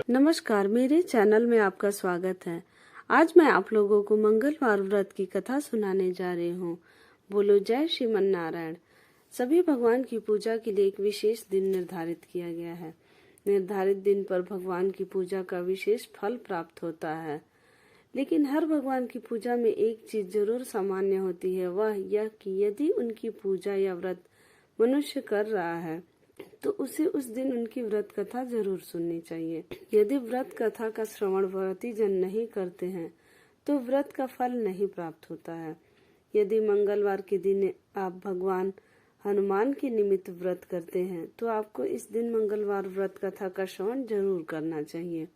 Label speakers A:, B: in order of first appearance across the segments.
A: नमस्कार, मेरे चैनल में आपका स्वागत है। आज मैं आप लोगों को मंगलवार व्रत की कथा सुनाने जा रही हूँ। बोलो जय श्रीमन नारायण। सभी भगवान की पूजा के लिए एक विशेष दिन निर्धारित किया गया है। निर्धारित दिन पर भगवान की पूजा का विशेष फल प्राप्त होता है। लेकिन हर भगवान की पूजा में एक चीज जरूर सामान्य होती है, वह यह कि यदि उनकी पूजा या व्रत मनुष्य कर रहा है तो उसे उस दिन उनकी व्रत कथा जरूर सुननी चाहिए। यदि व्रत कथा का श्रवण व्रती जन नहीं करते हैं तो व्रत का फल नहीं प्राप्त होता है। यदि मंगलवार के दिन आप भगवान हनुमान के निमित्त व्रत करते हैं तो आपको इस दिन मंगलवार व्रत कथा का श्रवण जरूर करना चाहिए।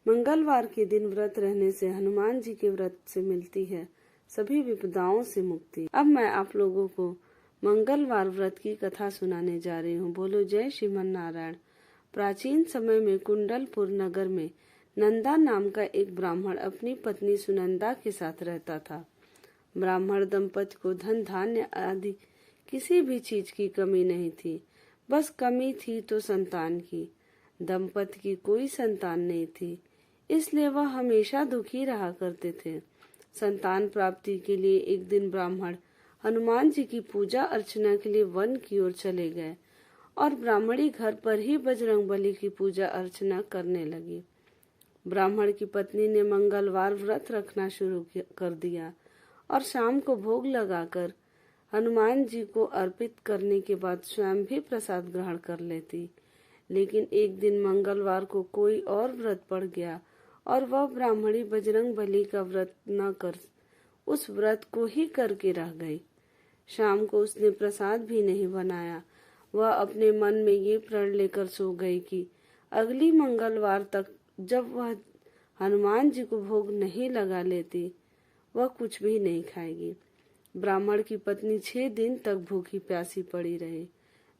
A: मंगलवार के दिन व्रत रहने से हनुमान जी के व्रत से मिलती है सभी विपदाओं से मुक्ति। अब मैं आप लोगों को मंगलवार व्रत की कथा सुनाने जा रही हूँ। बोलो जय श्रीमन नारायण। प्राचीन समय में कुंडलपुर नगर में नंदा नाम का एक ब्राह्मण अपनी पत्नी सुनंदा के साथ रहता था। ब्राह्मण दंपति को धन धान्य आदि किसी भी चीज की कमी नहीं थी, बस कमी थी तो संतान की। दंपति की कोई संतान नहीं थी, इसलिए वह हमेशा दुखी रहा करते थे। संतान प्राप्ति के लिए एक दिन ब्राह्मण हनुमान जी की पूजा अर्चना के लिए वन की ओर चले गए और ब्राह्मणी घर पर ही बजरंगबली की पूजा अर्चना करने लगी। ब्राह्मण की पत्नी ने मंगलवार व्रत रखना शुरू कर दिया और शाम को भोग लगाकर हनुमान जी को अर्पित करने के बाद स्वयं भी प्रसाद ग्रहण कर लेती। लेकिन एक दिन मंगलवार को कोई और व्रत पड़ गया और वह ब्राह्मणी बजरंगबली का व्रत न कर उस व्रत को ही करके रह गई। शाम को उसने प्रसाद भी नहीं बनाया। वह अपने मन में ये प्रण लेकर सो गई कि अगली मंगलवार तक जब वह हनुमान जी को भोग नहीं लगा लेती वह कुछ भी नहीं खाएगी। ब्राह्मण की पत्नी 6 दिन तक भूखी प्यासी पड़ी रही।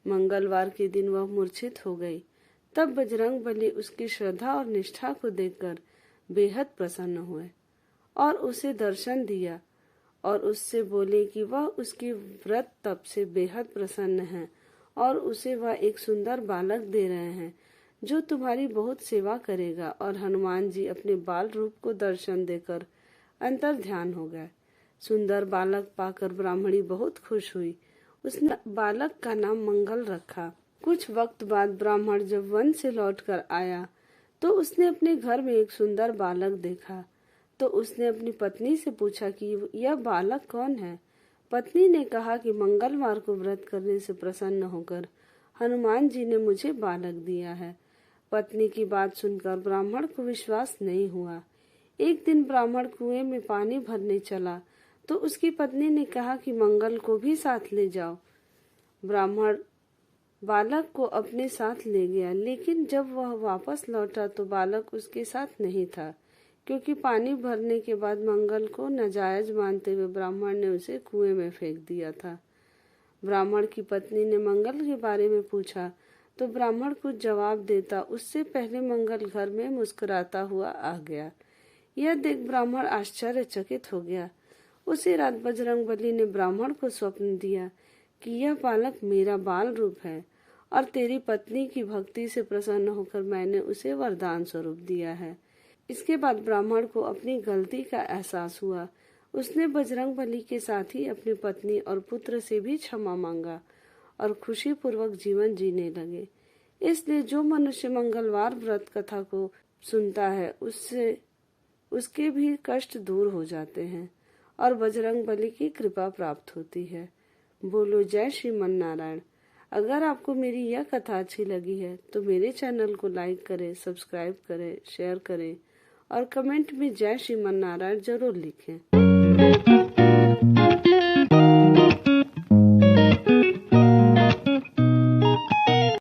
A: मंगलवार के दिन वह मूर्छित हो गई। तब बजरंगबली उसकी श्रद्धा और निष्ठा को देखकर बेहद प्रसन्न हुए और उसे दर्शन दिया और उससे बोले कि वह उसकी व्रत तप से बेहद प्रसन्न है और उसे वह एक सुंदर बालक दे रहे हैं जो तुम्हारी बहुत सेवा करेगा। और हनुमान जी अपने बाल रूप को दर्शन देकर अंतर ध्यान हो गए। सुंदर बालक पाकर ब्राह्मणी बहुत खुश हुई। उसने बालक का नाम मंगल रखा। कुछ वक्त बाद ब्राह्मण जब वन से लौटकर आया तो उसने अपने घर में एक सुंदर बालक देखा। तो उसने अपनी पत्नी से पूछा कि यह बालक कौन है। पत्नी ने कहा कि मंगलवार को व्रत करने से प्रसन्न होकर हनुमान जी ने मुझे बालक दिया है। पत्नी की बात सुनकर ब्राह्मण को विश्वास नहीं हुआ। एक दिन ब्राह्मण कुएं में पानी भरने चला तो उसकी पत्नी ने कहा कि मंगल को भी साथ ले जाओ। ब्राह्मण बालक को अपने साथ ले गया, लेकिन जब वह वापस लौटा तो बालक उसके साथ नहीं था, क्योंकि पानी भरने के बाद मंगल को नाजायज मानते हुए ब्राह्मण ने उसे कुएं में फेंक दिया था। ब्राह्मण की पत्नी ने मंगल के बारे में पूछा तो ब्राह्मण कुछ जवाब देता उससे पहले मंगल घर में मुस्कुराता हुआ आ गया। यह देख ब्राह्मण आश्चर्यचकित हो गया। उसी रात बजरंगबली ने ब्राह्मण को स्वप्न दिया कि यह बालक मेरा बाल रूप है और तेरी पत्नी की भक्ति से प्रसन्न होकर मैंने उसे वरदान स्वरूप दिया है। इसके बाद ब्राह्मण को अपनी गलती का एहसास हुआ। उसने बजरंगबली के साथ ही अपनी पत्नी और पुत्र से भी क्षमा मांगा और खुशी पूर्वक जीवन जीने लगे। इसलिए जो मनुष्य मंगलवार व्रत कथा को सुनता है उससे उसके भी कष्ट दूर हो जाते हैं और बजरंगबली की कृपा प्राप्त होती है। बोलो जय श्रीमन नारायण। अगर आपको मेरी यह कथा अच्छी लगी है तो मेरे चैनल को लाइक करें, सब्सक्राइब करें, शेयर करें और कमेंट में जय श्रीमन नारायण जरूर लिखें।